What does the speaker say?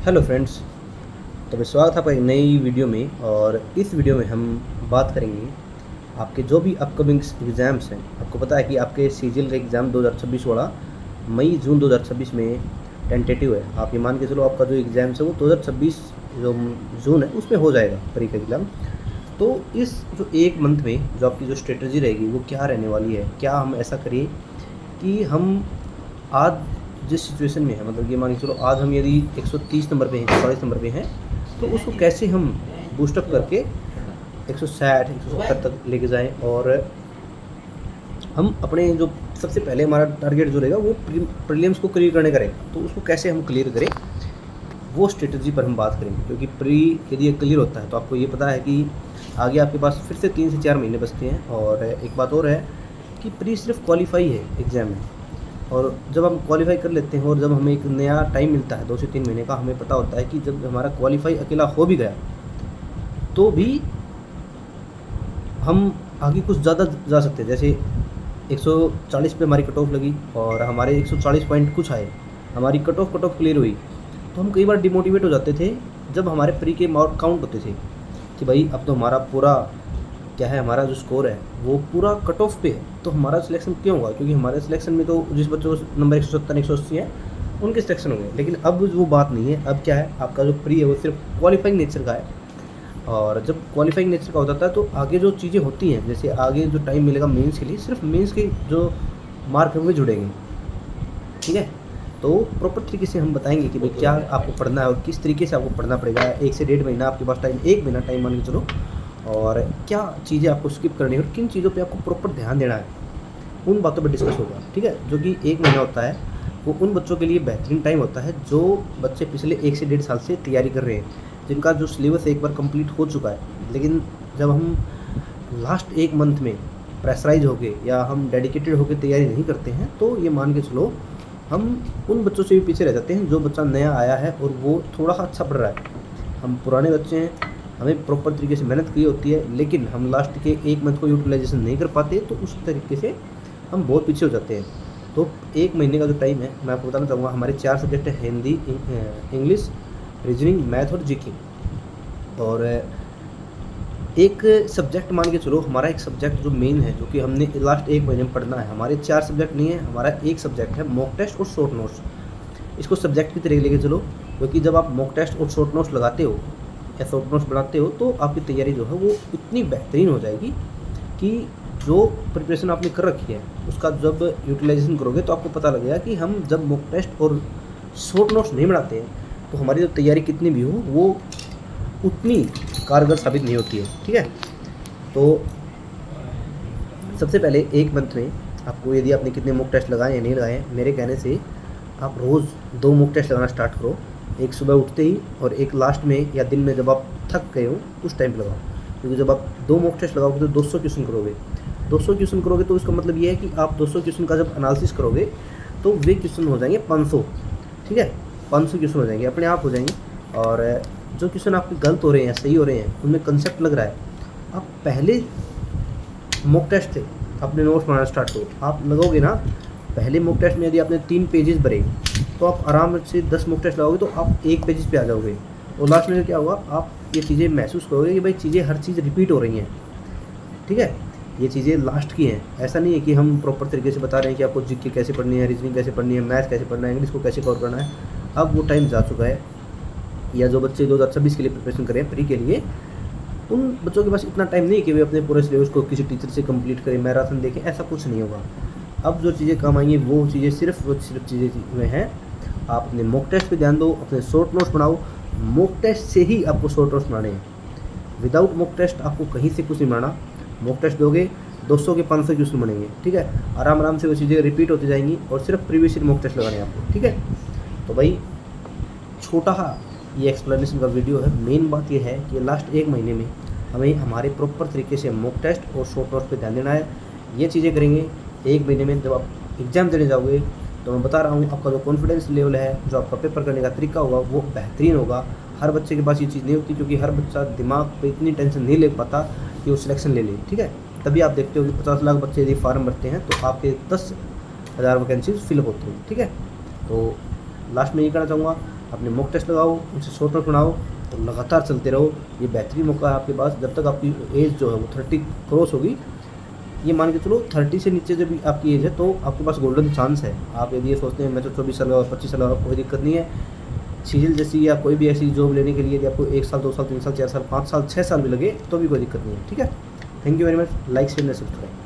Hello friends. तो मैं स्वागत है आपका एक नई वीडियो में। और इस वीडियो में हम बात करेंगे आपके जो भी अपकमिंग एग्ज़ाम्स हैं। आपको पता है कि आपके सीजीएल का एग्ज़ाम 2026 वाला मई जून 2026 में टेंटेटिव है। आप ये मान के चलो आपका जो एग्ज़ाम्स है वो 2026 जो जून है उसमें हो जाएगा प्री का एग्ज़ाम। तो इस जो एक मंथ में जो आपकी जो स्ट्रेटजी रहेगी वो क्या रहने वाली है, क्या हम ऐसा करें कि हम आज जिस सिचुएशन में है, मतलब ये मान के चलो आज हम यदि 130 नंबर पे हैं, 140 नंबर पे हैं, तो उसको कैसे हम बूस्टअप करके 160 170 तक लेके जाएं। और हम अपने जो सबसे पहले हमारा टारगेट जो रहेगा वो प्रीलिम्स को क्लियर करने का रहेगा, तो उसको कैसे हम क्लियर करें वो स्ट्रेटजी पर हम बात करेंगे। क्योंकि प्री यदि ये क्लियर होता है तो आपको ये पता है कि आगे आपके पास फिर से 3 से 4 महीने बचते हैं। और एक बात और है कि प्री सिर्फ क्वालिफाई है एग्ज़ाम में, और जब हम क्वालिफ़ाई कर लेते हैं और जब हमें एक नया टाइम मिलता है 2 से 3 महीने का, हमें पता होता है कि जब हमारा क्वालिफ़ाई अकेला हो भी गया तो भी हम आगे कुछ ज़्यादा जा सकते हैं। जैसे 140 पे हमारी कट ऑफ लगी और हमारे 140 पॉइंट कुछ आए, हमारी कट ऑफ क्लियर हुई, तो हम कई बार डिमोटिवेट हो जाते थे जब हमारे प्री के मार्क काउंट होते थे कि भाई अब तो हमारा पूरा क्या है, हमारा जो स्कोर है वो पूरा कट ऑफ पे है, तो हमारा सिलेक्शन क्यों होगा? क्योंकि हमारे सिलेक्शन में तो जिस बच्चों को नंबर 170 180 है उनके सिलेक्शन होंगे। लेकिन अब वो बात नहीं है। अब क्या है, आपका जो प्री है वो सिर्फ क्वालिफाइंग नेचर का है। और जब क्वालिफाइंग नेचर का हो जाता है तो आगे जो चीज़ें होती हैं, जैसे आगे जो टाइम मिलेगा मेंस के लिए, सिर्फ मेंस के जो मार्क हैं वो जुड़ेंगे। ठीक है, तो प्रॉपर तरीके से हम बताएंगे कि भाई क्या आपको पढ़ना है और किस तरीके से आपको पढ़ना पड़ेगा। 1 से 1.5 महीना आपके पास टाइम, 1 महीना टाइम मान के चलो, और क्या चीज़ें आपको स्किप करनी है और किन चीज़ों पे आपको प्रॉपर ध्यान देना है, उन बातों पे डिस्कस होगा। ठीक है, जो कि 1 महीना होता है वो उन बच्चों के लिए बेहतरीन टाइम होता है जो बच्चे पिछले 1 से 1.5 साल से तैयारी कर रहे हैं, जिनका जो सिलेबस एक बार कंप्लीट हो चुका है। लेकिन जब हम लास्ट 1 मंथ में प्रेशराइज होके या हम डेडिकेटेड होकर तैयारी नहीं करते हैं तो ये मान के चलो हम उन बच्चों से भी पीछे रह जाते हैं जो बच्चा नया आया है और वो थोड़ा सा अच्छा पढ़ रहा है। हम पुराने बच्चे हैं, हमें प्रॉपर तरीके से मेहनत की होती है, लेकिन हम लास्ट के 1 मंथ को यूटिलाइजेशन नहीं कर पाते, तो उस तरीके से हम बहुत पीछे हो जाते हैं। तो 1 महीने का जो टाइम है, मैं आपको बताना चाहूँगा, हमारे 4 सब्जेक्ट है, हिंदी, इंग्लिश, रीजनिंग, मैथ और जीके। और एक सब्जेक्ट मान के चलो, हमारा एक सब्जेक्ट जो मेन है, जो कि हमने लास्ट 1 महीने में पढ़ना है, हमारे 4 सब्जेक्ट नहीं है, हमारा एक सब्जेक्ट है मॉक टेस्ट और शॉर्ट नोट्स। इसको सब्जेक्ट की तरह लेके चलो, क्योंकि जब आप मॉक टेस्ट और शॉर्ट नोट्स लगाते हो या शॉर्ट नोट्स बनाते हो तो आपकी तैयारी जो है वो इतनी बेहतरीन हो जाएगी कि जो प्रिपरेशन आपने कर रखी है उसका जब यूटिलाइजेशन करोगे तो आपको पता लगेगा कि हम जब मॉक टेस्ट और शॉर्ट नोट्स नहीं बनाते हैं तो हमारी जो तैयारी कितनी भी हो वो उतनी कारगर साबित नहीं होती है। ठीक है, तो सबसे पहले 1 मंथ में आपको, यदि आपने कितने मॉक टेस्ट लगाए या नहीं लगाए, मेरे कहने से आप रोज़ 2 मॉक टेस्ट लगाना स्टार्ट करो। एक सुबह उठते ही और एक लास्ट में या दिन में जब आप थक गए हो उस टाइम पे लगाओ। क्योंकि जब आप 2 मॉक टेस्ट लगाओगे तो 200 क्वेश्चन करोगे। 200 क्वेश्चन करोगे तो इसका मतलब ये है कि आप 200 क्वेश्चन का जब एनालिसिस करोगे तो वे क्वेश्चन हो जाएंगे 500। ठीक है, 500 क्वेश्चन हो जाएंगे, अपने आप हो जाएंगे। और जो क्वेश्चन आपके गलत हो रहे हैं, सही हो रहे हैं, उनमें कंसेप्ट लग रहा है, आप पहले मॉक टेस्ट से अपने नोट्स बनाना स्टार्ट करो। आप लगोगे ना, पहले मॉक टेस्ट में यदि आपने 3 पेजेस भरे तो आप आराम से 10 मॉक टेस्ट लगाओगे तो आप 1 पेजेस पे आ जाओगे। और लास्ट में क्या होगा, आप ये चीज़ें महसूस करोगे कि भाई चीज़ें, हर चीज़ रिपीट हो रही हैं। ठीक है, ये चीज़ें लास्ट की हैं। ऐसा नहीं है कि हम प्रॉपर तरीके से बता रहे हैं कि आपको जीके कैसे पढ़नी है, रीजनिंग कैसे पढ़नी है, मैथ कैसे पढ़ना है, इंग्लिश को कैसे कवर करना है। अब वो टाइम जा चुका है। या जो बच्चे 2026 के लिए प्रिपरेशन करें प्री के लिए, उन बच्चों के पास इतना टाइम नहीं है कि वे अपने पूरे सिलेबस को किसी टीचर से कंप्लीट करें, मैराथन देखें, ऐसा कुछ नहीं होगा। अब जो चीज़ें काम आएंगी वो चीज़ें सिर्फ चीज़ें में हैं। आप अपने मॉक टेस्ट पे ध्यान दो, अपने शॉर्ट नोट्स बनाओ। मॉक टेस्ट से ही आपको शॉर्ट नोट्स बनाने हैं, विदाउट मॉक टेस्ट आपको कहीं से कुछ नहीं बनाना। मॉक टेस्ट दोगे 200 के 500 क्वेश्चन बनेंगे। ठीक है, आराम से वो चीज़ें रिपीट होती जाएंगी और सिर्फ प्रीवियस ईयर मॉक टेस्ट लगाने हैं आपको। ठीक है, तो भाई छोटा ये एक्सप्लेनेशन का वीडियो है। मेन बात ये है कि लास्ट 1 महीने में हमें हमारे प्रॉपर तरीके से मॉक टेस्ट और शॉर्ट नोट्स पे ध्यान देना है। ये चीज़ें करेंगे 1 महीने में, जब आप एग्ज़ाम देने जाओगे तो मैं बता रहा हूँ आपका जो कॉन्फिडेंस लेवल है, जो आपका पेपर करने का तरीका होगा वो बेहतरीन होगा। हर बच्चे के पास ये चीज़ नहीं होती, क्योंकि हर बच्चा दिमाग पे इतनी टेंशन नहीं ले पाता कि वो सिलेक्शन ले ले। ठीक है, तभी आप देखते हो कि 50 लाख बच्चे यदि फार्म भरते हैं तो आपके 10,000 वैकेंसीज फिलअप होती हैं। ठीक है, तो लास्ट में ये कहना चाहूँगा अपने मॉक टेस्ट लगाओ, उनसे शॉर्ट नोट बनाओ और लगातार चलते रहो। ये बेहतरीन मौका है आपके पास। जब तक आपकी एज जो है वो 30 क्रॉस होगी, ये मान के चलो 30 से नीचे जब आपकी एज है तो आपके पास गोल्डन चांस है। आप यदि ये सोचते हैं मैं तो 24 साल का 25 साल का, कोई दिक्कत नहीं है। सीरियल जैसी या कोई भी ऐसी जॉब लेने के लिए यदि आपको 1 साल 2 साल 3 साल 4 साल 5 साल 6 साल भी लगे तो भी कोई दिक्कत नहीं है। ठीक है, thank you very much. Like share and subscribe.